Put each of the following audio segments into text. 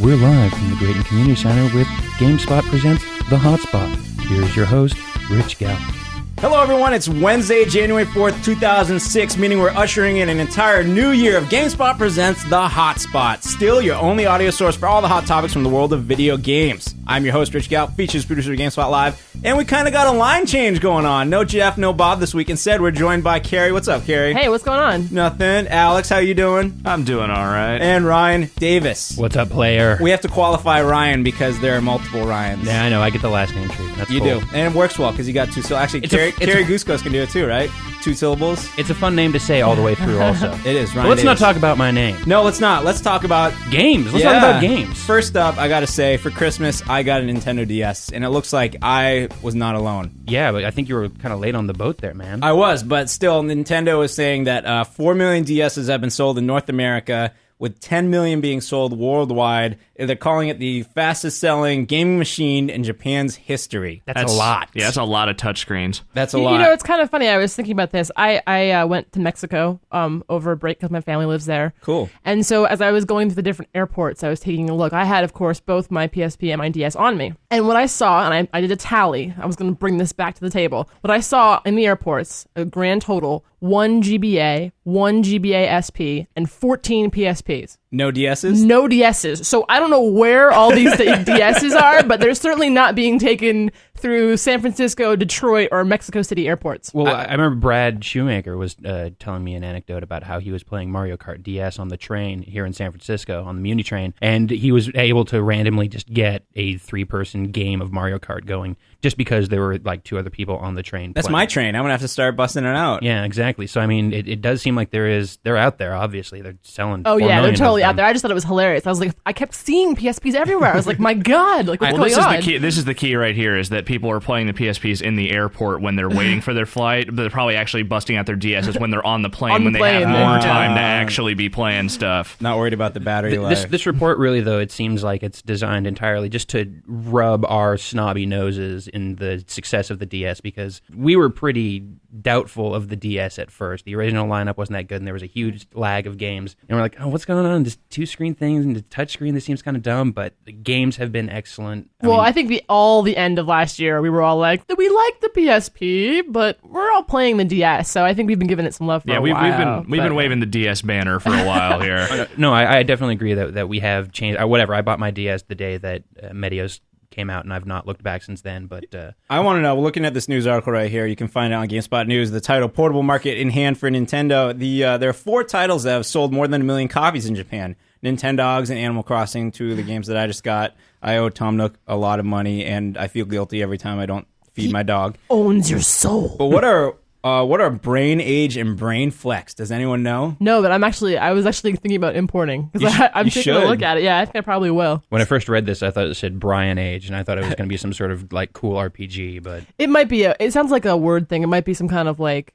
We're live from the Graydon Community Center with Gamespot presents The Hotspot. Here's your host, Rich Gallup. Hello everyone, it's Wednesday, January 4th, 2006, meaning we're ushering in an entire new year of GameSpot presents The Hotspot. Still your only audio source for all the hot topics from the world of video games. I'm your host, Rich Gallup, features producer of GameSpot Live, and we kind of got a line change going on. No Jeff, no Bob this week. Instead, we're joined by Carrie. What's up, Carrie? Hey, what's going on? Nothing. Alex, how you doing? I'm doing all right. And Ryan Davis. What's up, player? We have to qualify Ryan because there are multiple Ryans. Yeah, I know. I get the last name treatment. That's You cool. do. And it works well because you got two. So actually, Carrie Gouskos can do it too, right? 2 syllables. It's a fun name to say all the way through also. It is, Ryan But let's not Davis. talk about my name. No, let's not. Let's talk about Games. Let's talk about games. First up, I gotta say, for Christmas, I got a Nintendo DS, and it looks like I was not alone. Yeah, but I think you were kind of late on the boat there, man. I was, but still, Nintendo is saying that 4 million DSs have been sold in North America, with 10 million being sold worldwide. They're calling it the fastest-selling gaming machine in Japan's history. That's a lot. Yeah, that's a lot of touchscreens. That's a lot. You know, it's kind of funny. I was thinking about this. I went to Mexico over a break because my family lives there. Cool. And so as I was going to the different airports, I was taking a look. I had, of course, both my PSP and my DS on me. And what I saw, and I did a tally, I was going to bring this back to the table. What I saw in the airports, a grand total, 1 GBA, 1 GBA SP, and 14 PSPs. No DSs? No DSs. So I don't know where all these DSs are, but they're certainly not being taken through San Francisco, Detroit, or Mexico City airports. Well, I remember Brad Shoemaker was telling me an anecdote about how he was playing Mario Kart DS on the train here in San Francisco, on the Muni train, and he was able to randomly just get a 3-person game of Mario Kart going just because there were like 2 other people on the train. That's playing. my train. I'm going to have to start busting it out. Yeah, exactly. So, I mean, it does seem like they're out there, obviously. They're selling 4 Oh, yeah, million they're of totally them. out there. I just thought it was hilarious. I was like, I kept seeing PSPs everywhere. I was like, my God, like what's Well, going on? this is the key right here, is that people are playing the PSPs in the airport when they're waiting for their flight, but they're probably actually busting out their DSs when they're on the plane, On the when they plane, have more yeah. time to actually be playing stuff. Not worried about the battery life. This report really, though, it seems like it's designed entirely just to rub our snobby noses in the success of the DS, because we were pretty doubtful of the DS at first. The original lineup wasn't that good, and there was a huge lag of games. And we're like, oh, what's going on? This 2-screen things and the touchscreen, this seems kind of dumb, but the games have been excellent. I think the end of last year, we were all like, we like the PSP, but we're all playing the DS, so I think we've been giving it some love for a while. We've been waving the DS banner for a while here. No, I definitely agree that we have changed. Whatever, I bought my DS the day that Medios came out, and I've not looked back since then. But I want to know, looking at this news article right here, you can find it on GameSpot News, the title, Portable Market in Hand for Nintendo. There are 4 titles that have sold more than 1 million copies in Japan. Nintendogs and Animal Crossing, 2 of the games that I just got. I owe Tom Nook a lot of money, and I feel guilty every time I don't feed my dog. Owns your soul. But what are Brain Age and Brain Flex? Does anyone know? No, but I was actually thinking about importing, because I'm you taking a should. look at it. Yeah, I think I probably will. when I first read this, I thought it said Brian Age, and I thought it was going to be some sort of like cool RPG, but It might be it sounds like a word thing. It might be some kind of like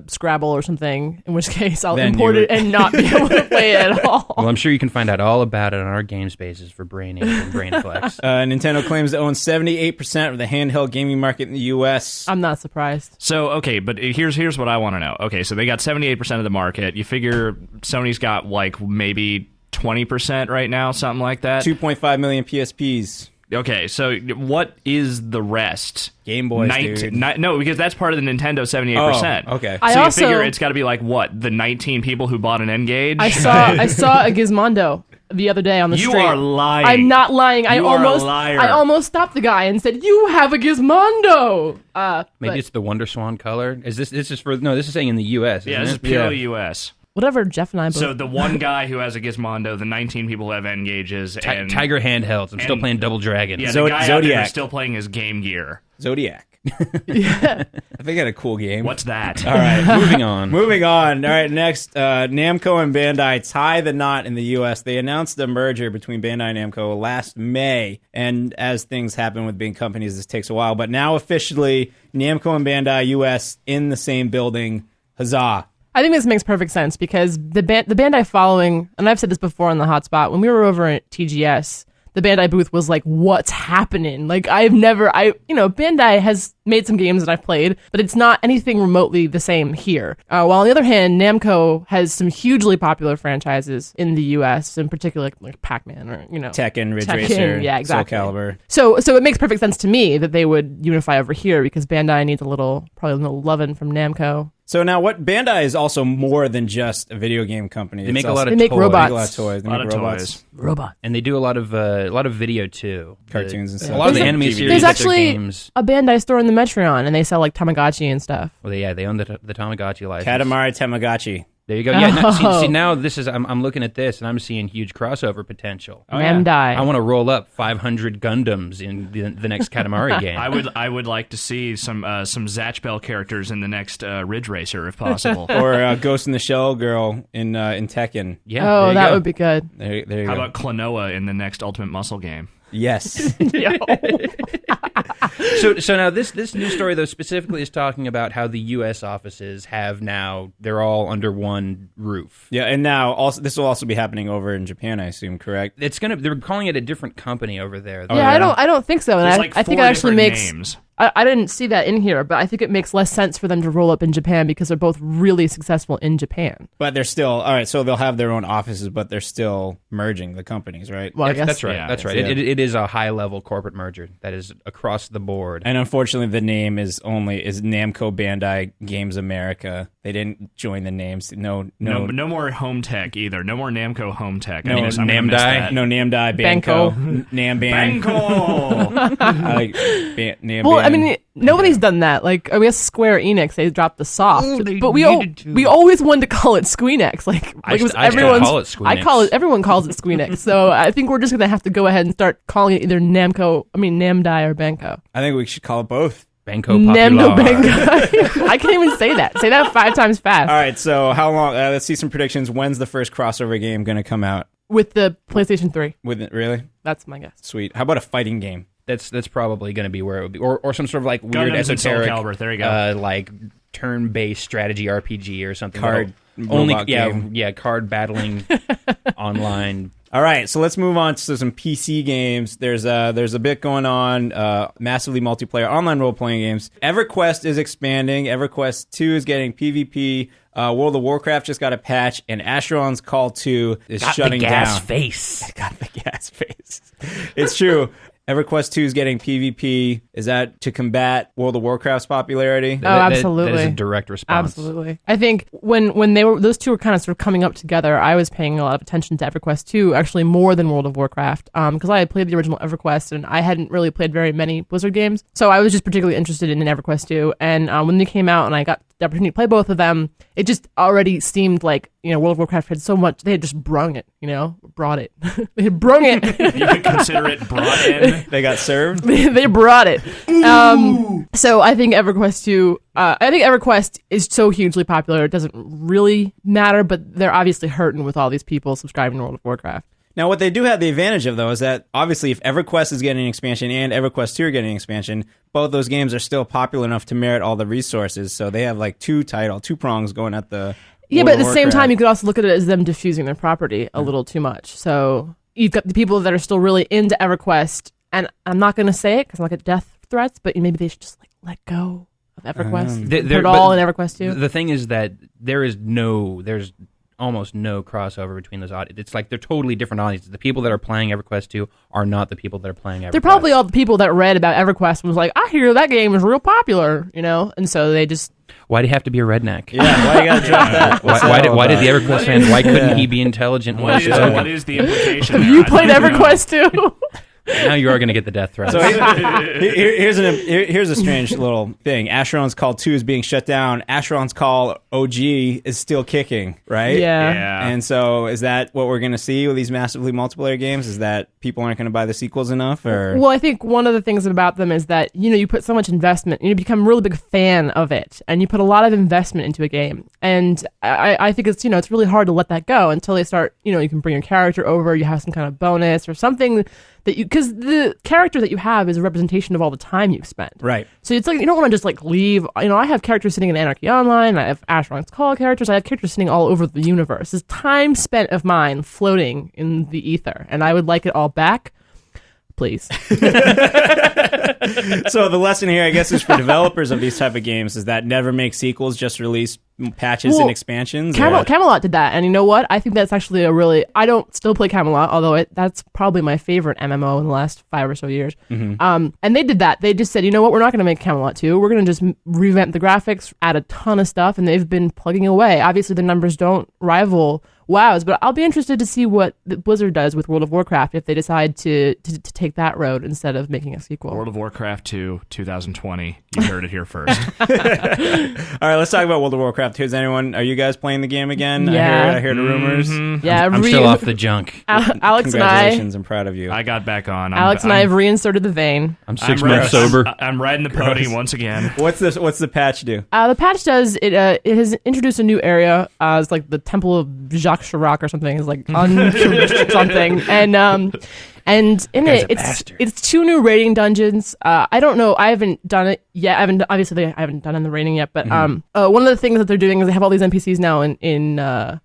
Scrabble or something, in which case I'll Then import you it and not be able to play it at all. well, I'm sure you can find out all about it on our game spaces for Brain Age and Brain Flex. Nintendo claims to own 78% of the handheld gaming market in the U.S. I'm not surprised. So, okay, but here's what I want to know. Okay, so they got 78% of the market. You figure Sony's got like maybe 20% right now, something like that. 2.5 million PSPs. Okay, so what is the rest? Game Boys, dude. No, because that's part of the Nintendo 78%. Oh, okay. I So also- you figure it's got to be like, what, the 19 people who bought an N-Gage? I saw a Gizmondo the other day on the street. You are lying. I'm not lying. You are a liar. I almost stopped the guy and said, "You have a Gizmondo." Maybe it's the Wonder Swan color. Is this is for no? This is saying in the U.S. Yeah, isn't this it? is purely U.S. Whatever Jeff and I both. So the one guy who has a Gizmondo, the 19 people who have N-Gages, and Tiger handhelds. I'm still playing Double Dragon. yeah, the guy out there Zodiac. who's still playing his Game Gear. Zodiac. yeah. I think I had a cool game. What's that? All right. Moving on. Moving on. All right, next, Namco and Bandai tie the knot in the U.S. They announced the merger between Bandai and Namco last May, and as things happen with big companies, this takes a while. But now officially, Namco and Bandai U.S. in the same building. Huzzah. I think this makes perfect sense because the Bandai following, and I've said this before on the Hotspot, when we were over at TGS, the Bandai booth was like, what's happening? Like, Bandai has made some games that I've played, but it's not anything remotely the same here. While on the other hand, Namco has some hugely popular franchises in the U.S., in particular like Pac-Man or, Tekken, Ridge Tekken, Racer, yeah, exactly. Soul Calibur. So it makes perfect sense to me that they would unify over here because Bandai needs probably a little loving from Namco. So now, what Bandai is also more than just a video game company. They make also, a lot of They make toys. robots. They make a lot of toys. They A lot make of robots. toys. Robot. And they do a lot of video too. Cartoons and stuff. A lot of the There's anime DVD. series. There's that actually their games. a Bandai store in the Metreon, and they sell like Tamagotchi and stuff. Well, they own the Tamagotchi license. Katamari Tamagotchi. There you go. Yeah. No, Oh. see, now this is. I'm looking at this and I'm seeing huge crossover potential. Bandai. I want to roll up 500 Gundams in the next Katamari game. I would like to see some Zatch Bell characters in the next Ridge Racer if possible. Or Ghost in the Shell girl in Tekken. Yeah. there you that go. would be good. There you How go. about Klonoa in the next Ultimate Muscle game? Yes. So now this new story though specifically is talking about how the U.S. offices they're all under one roof. Yeah, and now also this will also be happening over in Japan, I assume, correct? They're calling it a different company over there. Yeah, I don't think so. And There's I like think four it actually different makes. names. I didn't see that in here, but I think it makes less sense for them to roll up in Japan because they're both really successful in Japan. But they're still all right. So they'll have their own offices, but they're still merging the companies, right? Well, I guess That's right. Yeah. That's right. Yeah. It is a high level corporate merger that is across the board. And unfortunately, the name is Namco Bandai Games America. They didn't join the names. No more home tech either. No more Namco home tech. No, I'm gonna miss Namdai. that. No Namdai, Banco. Namban. Banco. I like Namban. Well, I mean, nobody's done that. Like, I guess Square Enix, they dropped the soft, but we always wanted to call it Squeenix. Like it was I still everyone's. call it Squeenix. I call it. Everyone calls it Squeenix. So I think we're just gonna have to go ahead and start calling it either Namdai or Banco. I think we should call it both. Banco Popular. Namco Banco. I can't even say that. Say that 5 times fast. All right, so how long? Let's see some predictions. When's the first crossover game going to come out? With the PlayStation 3. With it, really? That's my guess. Sweet. How about a fighting game? That's probably going to be where it would be, or some sort of like weird Gundams and Soul esoteric, Calibur. There you go. like turn-based strategy RPG or something. Card only robot game. card battling online. All right, so let's move on to some PC games. There's a bit going on, massively multiplayer online role-playing games. EverQuest is expanding. EverQuest 2 is getting PvP. World of Warcraft just got a patch, and Asheron's Call 2 is shutting down. face. Got the gas face. It's true. EverQuest 2 is getting PvP. Is that to combat World of Warcraft's popularity? Oh, absolutely. That is a direct response. Absolutely. I think when those two were kind of sort of coming up together, I was paying a lot of attention to EverQuest 2, actually more than World of Warcraft, because I had played the original EverQuest and I hadn't really played very many Blizzard games. So I was just particularly interested in EverQuest 2. And when they came out and I got the opportunity to play both of them, it just already seemed like, World of Warcraft had so much, they had just brung it, brought it. They had brung it. You could consider it brought in. They got served? They brought it. So I think EverQuest 2, I think EverQuest is so hugely popular, it doesn't really matter, but they're obviously hurting with all these people subscribing to World of Warcraft. Now, what they do have the advantage of, though, is that obviously if EverQuest is getting an expansion and EverQuest 2 are getting an expansion, both those games are still popular enough to merit all the resources. So they have like two prongs going at the Yeah, World but at of the same Warcraft. time, you could also look at it as them diffusing their property a little too much. So you've got the people that are still really into EverQuest, and I'm not going to say it because I'm not get death threats, but maybe they should just let go of EverQuest. Put it all in EverQuest 2. The thing is that there's almost no crossover between those audiences. It's like they're totally different audiences. The people that are playing EverQuest 2 are not the people that are playing EverQuest. They're probably all the people that read about EverQuest and was like, I hear that game is real popular, and so they just... Why do you have to be a redneck? Yeah, why you gotta drop that? Why did the EverQuest fans? Why couldn't he be intelligent? and What well-spoken? is the implication? You there? played I don't know. EverQuest too? Now you are going to get the death threat. So here's a strange little thing. Asheron's Call 2 is being shut down. Asheron's Call OG is still kicking, right? Yeah. And so is that what we're going to see with these massively multiplayer games? Is that people aren't going to buy the sequels enough? Or Well, I think one of the things about them is that, you put so much investment, you become a really big fan of it, and you put a lot of investment into a game. And I think it's, it's really hard to let that go until they start, you can bring your character over, you have some kind of bonus or something that because the character that you have is a representation of all the time you've spent. Right. So it's like, you don't want to just leave, I have characters sitting in Anarchy Online, I have Asheron's Call characters, I have characters sitting all over the universe. It's time spent of mine floating in the ether, and I would like it all back. please. So the lesson here, I guess, is for developers of these type of games is that never make sequels, just release patches and expansions. Camelot did that, and you know what? I think that's actually a really... I don't still play Camelot, although that's probably my favorite MMO in the last 5 or so years. Mm-hmm. And they did that. They just said, you know what? We're not going to make Camelot 2. We're going to just revamp the graphics, add a ton of stuff, and they've been plugging away. Obviously, the numbers don't rival WoW's, but I'll be interested to see what Blizzard does with World of Warcraft if they decide to take that road instead of making a sequel. World of Warcraft 2, 2020. You heard it here first. All right, let's talk about World of Warcraft. Are you guys playing the game again? Yeah. I heard the rumors. Mm-hmm. Yeah, I'm still off the junk. Alex and I'm proud of you. I got back on. Alex and I have reinserted the vein. I'm 6 months sober. I'm riding the pony once again. What's the patch do? The patch does it has introduced a new area. It's like the Temple of Jacques Chirac or something. It's like something, and in it it's 2 new raiding dungeons. I don't know. I haven't done it yet. I haven't done in the raiding yet. But one of the things that they're doing is they have all these NPCs now in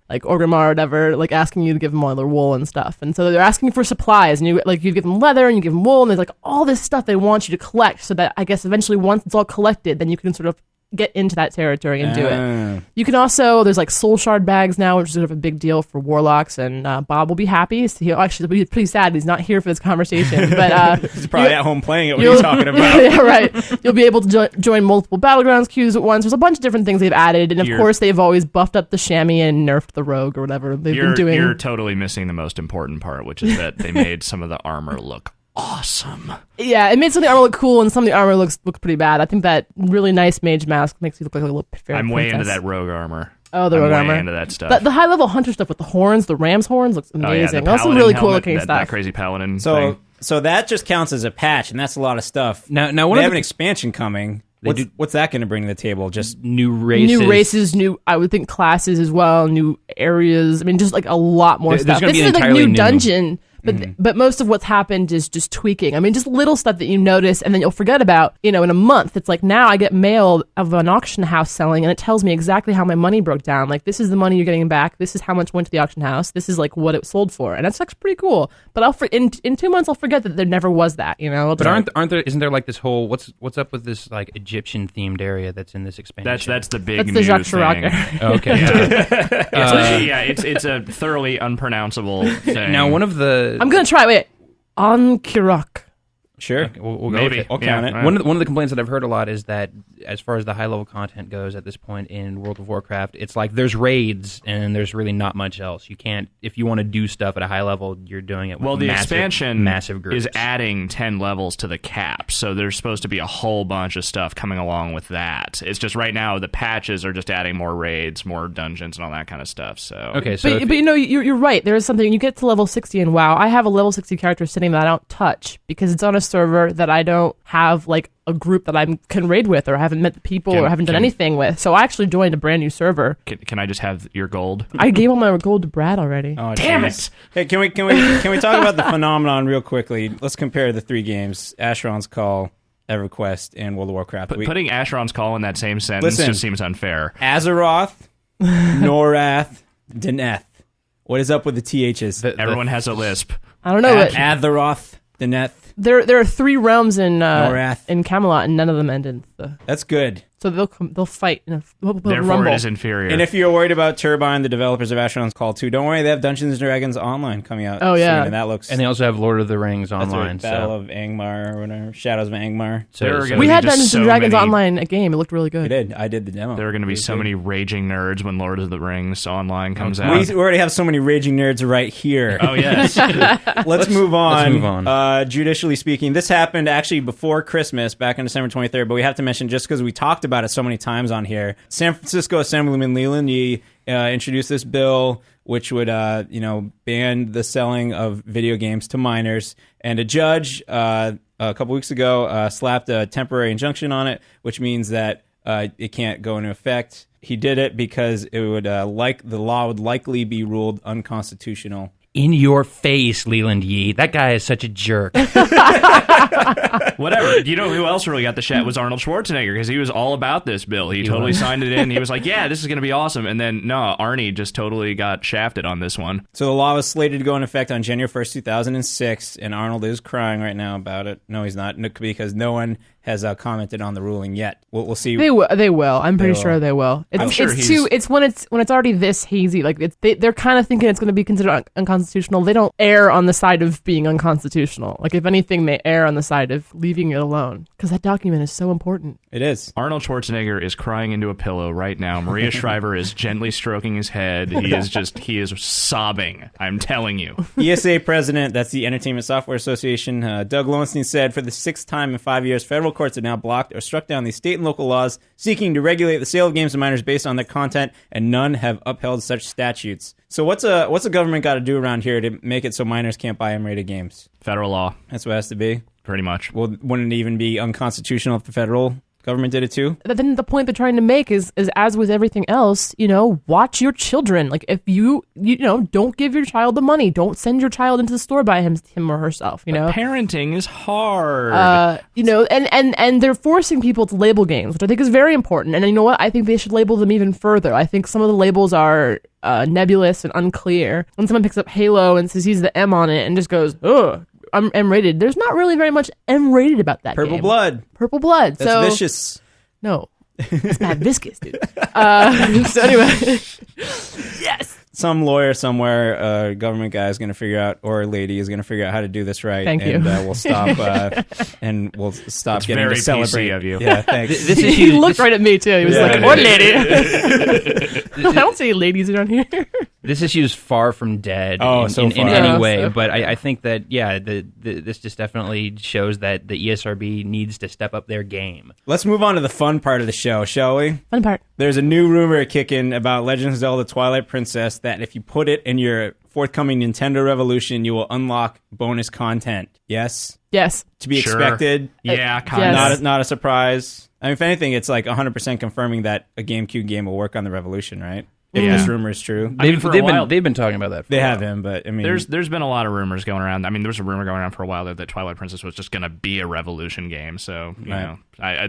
like Orgrimmar or whatever, like asking you to give them all their wool and stuff. And so they're asking for supplies, and you give them leather and you give them wool, and there's like all this stuff they want you to collect. So that I guess eventually once it's all collected, then you can sort of get into that territory and do it. You can also, there's like soul shard bags now, which is sort of a big deal for warlocks, and Bob will be happy. So he'll actually be pretty sad he's not here for this conversation, but he's probably at home playing it. What are you talking about? Yeah, right. You'll be able to join multiple battlegrounds queues at once. There's a bunch of different things they've added, and of course they've always buffed up the chamois and nerfed the rogue or whatever they've been doing. You're totally missing the most important part, which is that they made some of the armor look awesome. Yeah, it made some of the armor look cool, and some of the armor looks pretty bad. I think that really nice mage mask makes you look like a little fairy I'm way princess. into that rogue armor. Oh, the rogue armor. Way into that stuff. But the high level hunter stuff with the horns, the ram's horns, looks amazing. That's some really cool looking stuff. That crazy paladin thing. So that just counts as a patch, and that's a lot of stuff. Now they have an expansion coming. What's that going to bring to the table? Just new races, new I would think classes as well, new areas. I mean, just like a lot more stuff. This is like a new dungeon. But most of what's happened is just tweaking. I mean, just little stuff that you notice and then you'll forget about, in a month. It's like now I get mail of an auction house selling and it tells me exactly how my money broke down. Like, this is the money you're getting back. This is how much went to the auction house. This is like what it sold for. And that's actually pretty cool. But in 2 months, I'll forget that there never was that, But isn't there like this whole, what's up with this like Egyptian themed area that's in this expansion? That's the big that's new the Jacques thing. Chirac. Okay. It's a thoroughly unpronounceable thing. Now, one of the... I'm going to try. Wait. Ankh-Kirak. Sure. Okay, we'll go Maybe. with it. I'll count it. One of the complaints that I've heard a lot is that as far as the high level content goes at this point in World of Warcraft, it's like there's raids and there's really not much else. You can't, if you want to do stuff at a high level, you're doing it with the expansion massive groups. is adding 10 levels to the cap, so there's supposed to be a whole bunch of stuff coming along with that. It's just right now the patches are just adding more raids, more dungeons, and all that kind of stuff. So okay, so but you're right. There is something, you get to level 60 in WoW. I have a level 60 character sitting that I don't touch because it's on a server that I don't have like a group that I can raid with, or haven't met the people, or haven't done anything with. So I actually joined a brand new server. Can I just have your gold? I gave all my gold to Brad already. Oh, damn it! Hey, can we talk about the phenomenon real quickly? Let's compare the 3 games: Asheron's Call, EverQuest, and World of Warcraft. Putting Asheron's Call in that same sentence just seems unfair. Azeroth, Norath, Deneth. What is up with the THs? Everyone has a lisp. I don't know. Azeroth, Deneth. There are 3 realms in Norath. in Camelot, and none of them end in the. That's good. So they'll fight in a Therefore, rumble. it is inferior. And if you're worried about Turbine, the developers of Asheron's Call 2, don't worry, they have Dungeons and Dragons Online coming out. Oh yeah, soon, and that looks. And they also have Lord of the Rings online. Battle of Angmar or whatever, Shadows of Angmar. We had Dungeons and Dragons Online, a game. It looked really good. We did. I did the demo. There are going to be so many raging nerds when Lord of the Rings Online comes out. We already have so many raging nerds right here. Oh yes. Let's move on. Let's move on. Judicially speaking, this happened actually before Christmas, back on December 23rd. But we have to mention, just because we talked about it so many times on here, San Francisco Assemblyman Leland Yee introduced this bill which would ban the selling of video games to minors. And a judge a couple weeks ago slapped a temporary injunction on it, which means that it can't go into effect. He did it because it would the law would likely be ruled unconstitutional In your face, Leland Yee. That guy is such a jerk. Whatever. You know who else really got the shot was Arnold Schwarzenegger, because he was all about this bill. He totally signed it in. He was like, yeah, this is going to be awesome. And then, no, Arnie just totally got shafted on this one. So the law was slated to go into effect on January 1st, 2006, and Arnold is crying right now about it. No, he's not, because no one has commented on the ruling yet. We'll see. They will. I'm pretty sure they will. It's when it's already this hazy. Like they're kind of thinking it's going to be considered unconstitutional. They don't err on the side of being unconstitutional. Like if anything, they err on the side of leaving it alone, because that document is so important. It is. Arnold Schwarzenegger is crying into a pillow right now. Maria Shriver is gently stroking his head. He is sobbing. I'm telling you. ESA president, that's the Entertainment Software Association, Doug Lowenstein said, for the 6th time in 5 years, federal courts have now blocked or struck down these state and local laws seeking to regulate the sale of games to minors based on their content, and none have upheld such statutes. So what's a government got to do around here to make it so minors can't buy M-rated games? Federal law. That's what it has to be? Pretty much. Well, wouldn't it even be unconstitutional if the federal government did it too? But then the point they're trying to make is as with everything else, watch your children. Like if you don't give your child the money, don't send your child into the store by him or herself. But parenting is hard. And they're forcing people to label games, which I think is very important. And you know what? I think they should label them even further. I think some of the labels are nebulous and unclear. When someone picks up Halo and sees the M on it and just goes, ugh, I'm M-rated. There's not really very much M-rated about that Purple game. Purple blood. That's vicious. No. It's bad viscous, dude. So anyway. Yes. Some lawyer somewhere, government guy is going to figure out, or lady is going to figure out how to do this right. Thank you. We'll stop, getting to celebrate. PC of you. Yeah, thanks. He looked right at me, too. He was like, what lady? I don't see ladies around here. This issue is far from dead in any way, but I think that, this just definitely shows that the ESRB needs to step up their game. Let's move on to the fun part of the show, shall we? Fun part. There's a new rumor kicking about Legend of Zelda Twilight Princess that if you put it in your forthcoming Nintendo Revolution, you will unlock bonus content. Yes? Yes. To be expected? Yeah, kind of. of. Not a surprise. I mean, if anything, it's like 100% confirming that a GameCube game will work on the Revolution, right? If this rumor is true. They've been talking about that for a while. They have been, but I mean... There's been a lot of rumors going around. I mean, there was a rumor going around for a while that Twilight Princess was just going to be a Revolution game, so, you know,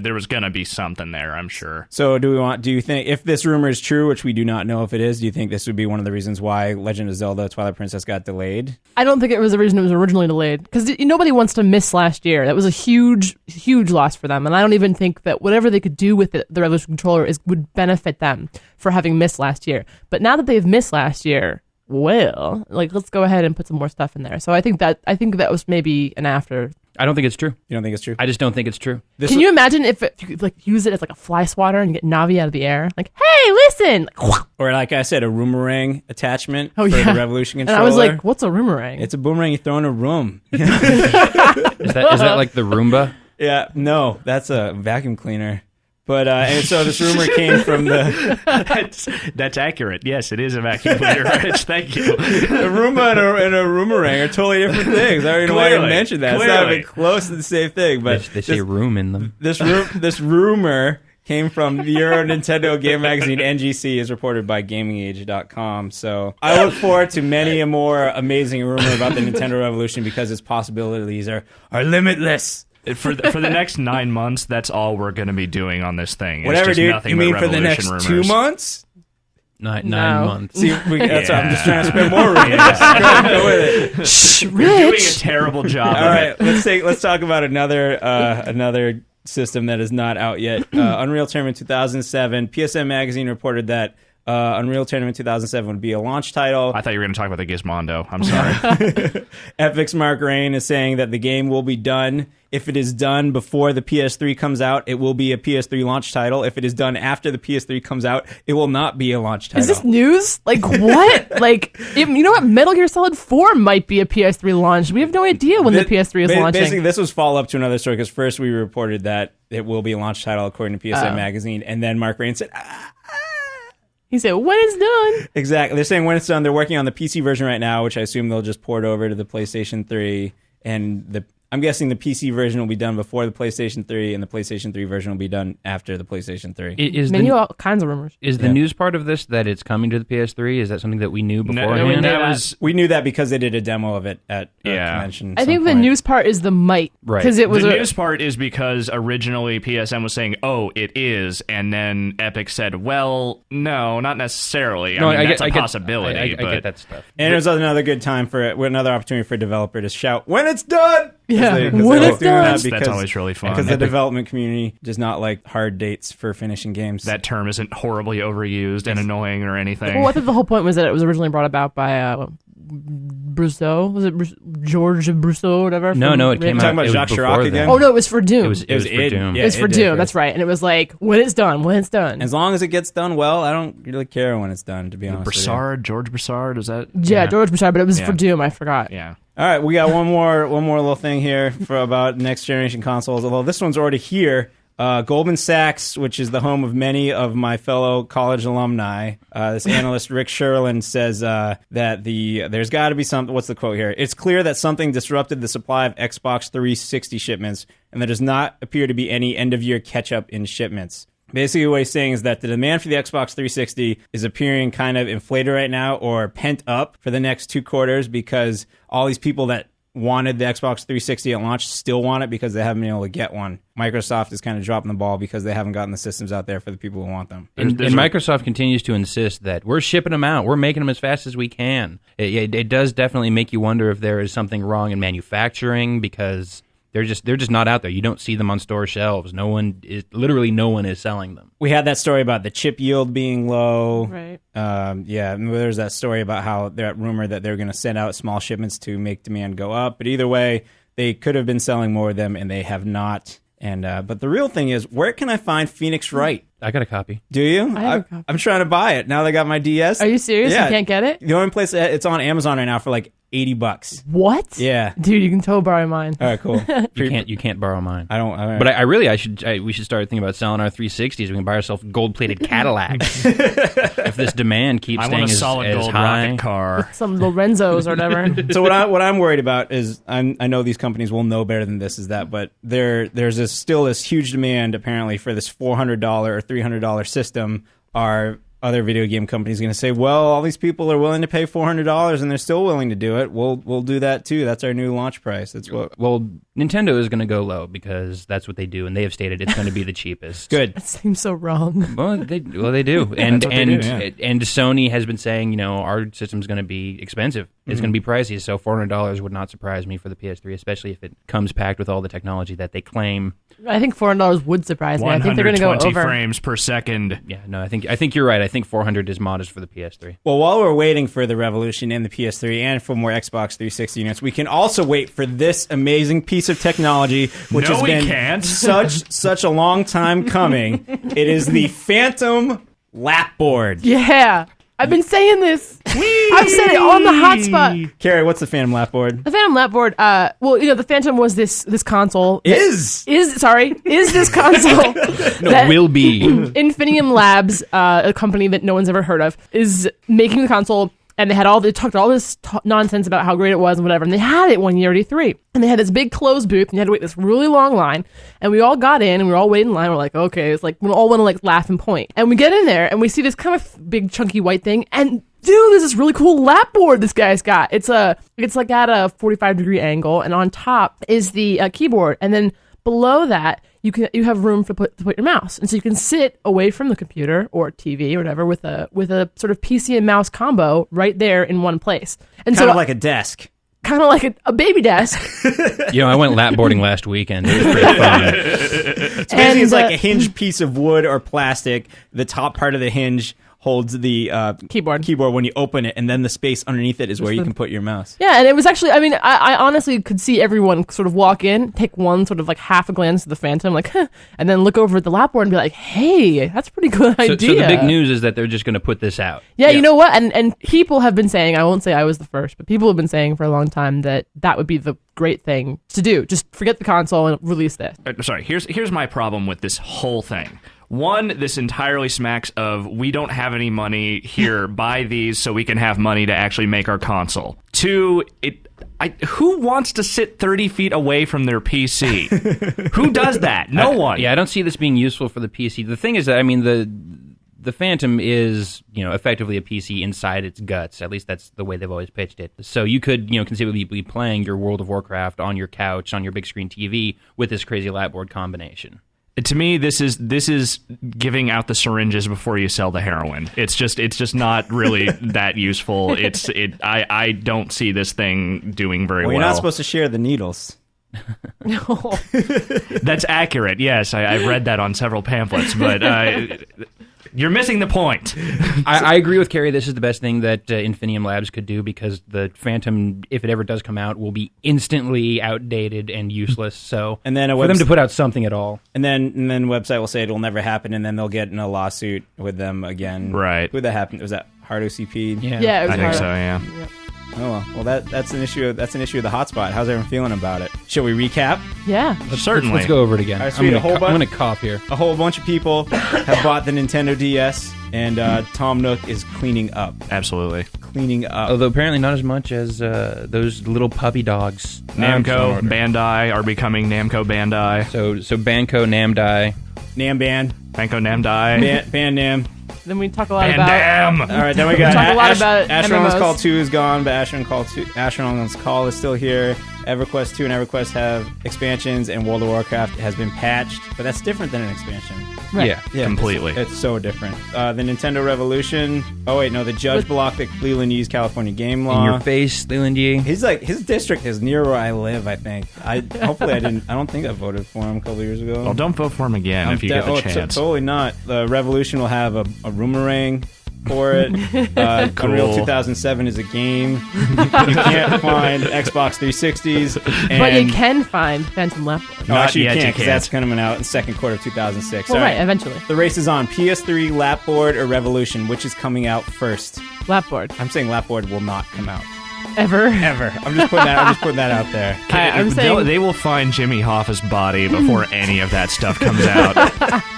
there was going to be something there, I'm sure. So do you think, if this rumor is true, which we do not know if it is, do you think this would be one of the reasons why Legend of Zelda Twilight Princess got delayed? I don't think it was the reason it was originally delayed, because nobody wants to miss last year. That was a huge, huge loss for them, and I don't even think that whatever they could do with it, the Revolution controller would benefit them for having missed last year. But now that they've missed last year, well, let's go ahead and put some more stuff in there. So I think that was maybe an after. I don't think it's true. You don't think it's true? I just don't think it's true. Can you imagine if you could use it as a fly swatter and get Navi out of the air? Like, hey, listen! Or like I said, a boomerang attachment for the Revolution controller. And I was like, what's a boomerang? It's a boomerang you throw in a room. Is that like the Roomba? Yeah, no, that's a vacuum cleaner. But and so this rumor came from the... That's accurate. Yes, it is a vacuum cleaner, Rich. Thank you. A Roomba and a Roomerang are totally different things. I don't even know why I mentioned that. It's not even close to the same thing. But they say room in them. This rumor came from the Euro Nintendo game magazine NGC, as reported by GamingAge.com. So I look forward to many a more amazing rumor about the Nintendo Revolution because its possibilities are limitless. For the next 9 months, that's all we're going to be doing on this thing. Whatever, it's just dude. Nothing You but mean for the Revolution next rumors. 2 months? Nine No. months. See, that's what I'm just trying to spend more room. Go with it. Shh, You're doing a Rich! terrible job. All right, let's talk about another system that is not out yet. Unreal Tournament 2007. PSN Magazine reported that Unreal Tournament 2007 would be a launch title. I thought you were going to talk about the Gizmondo. I'm sorry. Epic's Mark Rain is saying that the game will be done. If it is done before the PS3 comes out, it will be a PS3 launch title. If it is done after the PS3 comes out, it will not be a launch title. Is this news? What? You know what? Metal Gear Solid 4 might be a PS3 launch. We have no idea when the PS3 is launching. Basically, this was follow-up to another story, because first we reported that it will be a launch title according to PSN Magazine, and then Mark Rain said... He said, when it's done. Exactly. They're saying when it's done. They're working on the PC version right now, which I assume they'll just port over to the PlayStation 3. And I'm guessing the PC version will be done before the PlayStation 3, and the PlayStation 3 version will be done after the PlayStation 3. All kinds of rumors. Is the news part of this that it's coming to the PS3? Is that something that we knew beforehand? We knew that because they did a demo of it at a convention. I think the news part is the might. Right. Because it was the news part is because originally PSN was saying, "Oh, it is," and then Epic said, "Well, no, not necessarily. I mean, that's a possibility." I get that stuff. And it was another good time another opportunity for a developer to shout when it's done. Yeah, when it's done. That's always really fun. Because the development community does not like hard dates for finishing games. That term isn't horribly overused and annoying or anything. Well, I think the whole point was that it was originally brought about by Brousseau. Was it George Brousseau or whatever? No, it came out. Talking about Jacques Chirac again? Oh, no, it was for Doom. It was for Doom. Yeah, it's for Doom, that's right. And it was like, when it's done. As long as it gets done well, I don't really care when it's done, to be honest. George Broussard, is that? Yeah, George Broussard, but it was for Doom, I forgot. Yeah. All right, we got one more little thing here about next generation consoles, although this one's already here. Goldman Sachs, which is the home of many of my fellow college alumni, this analyst Rick Sherlin says that there's got to be something. What's the quote here? It's clear that something disrupted the supply of Xbox 360 shipments, and there does not appear to be any end-of-year catch-up in shipments. Basically, what he's saying is that the demand for the Xbox 360 is appearing kind of inflated right now or pent up for the next 2 quarters because all these people that wanted the Xbox 360 at launch still want it because they haven't been able to get one. Microsoft is kind of dropping the ball because they haven't gotten the systems out there for the people who want them. And Microsoft continues to insist that we're shipping them out. We're making them as fast as we can. It does definitely make you wonder if there is something wrong in manufacturing because they're just not out there. You don't see them on store shelves. Literally no one is selling them. We had that story about the chip yield being low. Right. There's that story about how that rumor that they're going to send out small shipments to make demand go up. But either way, they could have been selling more of them, and they have not. And but the real thing is, where can I find Phoenix Wright? I got a copy. Do you? I have a copy. I'm trying to buy it now. They got my DS. Are you serious? Yeah. You can't get it? The only place it's on Amazon right now for like $80. What? Yeah. Dude, you can totally borrow mine. All right, cool. You can't borrow mine. I don't. But we should start thinking about selling our 360s. We can buy ourselves gold-plated Cadillacs if this demand keeps staying as high. I want a solid gold rocket car. Some Lorenzos or whatever. So what I'm worried about is I know these companies will know better than this. Is that, but there's still this huge demand apparently for this $400 or $300 system. Are other video game companies going to say, well, all these people are willing to pay $400 and they're still willing to do it? We'll do that too. That's our new launch price. That's what. Well, Nintendo is going to go low because that's what they do, and they have stated it's going to be the cheapest. Good. That seems so wrong. Well, they do, and Sony has been saying, our system's going to be expensive. It's going to be pricey, so $400 would not surprise me for the PS3, especially if it comes packed with all the technology that they claim. I think $400 would surprise me. I think they're going to go over 120 frames per second. Yeah, no, I think you're right. I think 400 is modest for the PS3. Well, while we're waiting for the revolution in the PS3 and for more Xbox 360 units, we can also wait for this amazing piece of technology, which has been such a long time coming. It is the Phantom Lapboard. Yeah. I've been saying this. I've said it on the hotspot. Carrie, what's the Phantom Lapboard? The Phantom Lapboard, the Phantom was this console. Is this console. Will be. Infinium Labs, a company that no one's ever heard of, is making the console. And they talked all this nonsense about how great it was and whatever. And they had it one year at E3. And they had this big closed booth, and you had to wait this really long line. And we all got in, and we were all waiting in line. We're like, okay, it's like we all want to laugh and point. And we get in there, and we see this kind of big chunky white thing. And dude, there's this really cool lapboard this guy's got. It's like at a 45-degree angle, and on top is the keyboard, and then below that you have room to put your mouse, and so you can sit away from the computer or TV or whatever with a sort of PC and mouse combo right there in one place. And kind of like a desk. Kind of like a baby desk. I went lapboarding last weekend. It was pretty fun. It's basically it's like a hinged piece of wood or plastic. The top part of the hinge holds the keyboard when you open it, and then the space underneath it is where you can put your mouse. Yeah, and it was actually, I honestly could see everyone sort of walk in, take one sort of half a glance at the Phantom, and then look over at the lapboard and be like, hey, that's a pretty good idea. So the big news is that they're just going to put this out. Yeah, you know what? And people have been saying, I won't say I was the first, but people have been saying for a long time that would be the great thing to do. Just forget the console and release this. Sorry, here's my problem with this whole thing. One, this entirely smacks of, we don't have any money here, buy these so we can have money to actually make our console. Two, who wants to sit 30 feet away from their PC? Who does that? No one. Yeah, I don't see this being useful for the PC. The thing is that, I mean, the Phantom is, effectively a PC inside its guts. At least that's the way they've always pitched it. So you could, conceivably be playing your World of Warcraft on your couch, on your big screen TV with this crazy Lapboard combination. To me, this is giving out the syringes before you sell the heroin. It's just not really that useful. I don't see this thing doing very well. You're not supposed to share the needles. No. That's accurate. Yes, I've read that on several pamphlets, but you're missing the point. I agree with Carrie. This is the best thing that Infinium Labs could do, because the Phantom, if it ever does come out, will be instantly outdated and useless. So, and then for them to put out something at all, and then website will say it'll never happen, and then they'll get in a lawsuit with them again. Right? Who that happened? Was that Hard OCP? Yeah, it was I think so. Yeah. Yep. Oh well, that's an issue. That's an issue of the Hotspot. How's everyone feeling about it? Shall we recap? Yeah. Certainly. Let's go over it again. All right, sweet. I'm going to cough here. A whole bunch of people have bought the Nintendo DS, and Tom Nook is cleaning up. Absolutely. Cleaning up. Although apparently not as much as those little puppy dogs. Namco Bandai are becoming Namco Bandai. So Banco Namdai. Namban. Banco Namdai. Nam. Then we talk a lot Bandam. about... All right, then we got talk a lot about Asheron's MMOs. Call 2 is gone, but Asheron's Call is still here. EverQuest 2 and EverQuest have expansions, and World of Warcraft has been patched, but that's different than an expansion. Right. Yeah. Completely. It's so different. The Nintendo Revolution. Oh wait, no, the judge blocked the Leland Yee's California game law. In your face, Leland Yee. He's like, his district is near where I live. I think. I don't think I voted for him a couple years ago. Well, don't vote for him again if you get the chance. Totally not. The Revolution will have a Boomerang for it. Unreal 2007 is a game. You can't find Xbox 360s. But you can find Phantom Lapboard. No, actually you yet, can't, you because can't. that's coming out in second quarter of 2006. Well, All right, eventually. The race is on. PS3, Lapboard, or Revolution. Which is coming out first? Lapboard. I'm saying Lapboard will not come out. Ever. I'm just putting that out there. I'm saying... They will find Jimmy Hoffa's body before any of that stuff comes out.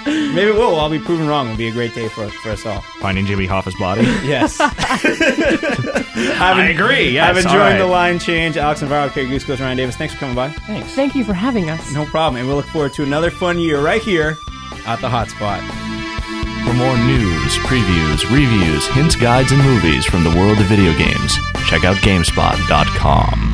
Maybe it will. I'll be proven wrong. It'll be a great day for us all. Finding Jimmy Hoffa's body? Yes. I agree. Yes, I've enjoyed all right. the line change. Alex Navarro, Carrie, Gouskos, Ryan Davis. Thanks for coming by. Thanks. Thank you for having us. No problem. And we'll look forward to another fun year right here at the Hotspot. For more news, previews, reviews, hints, guides, and movies from the world of video games, check out Gamespot.com.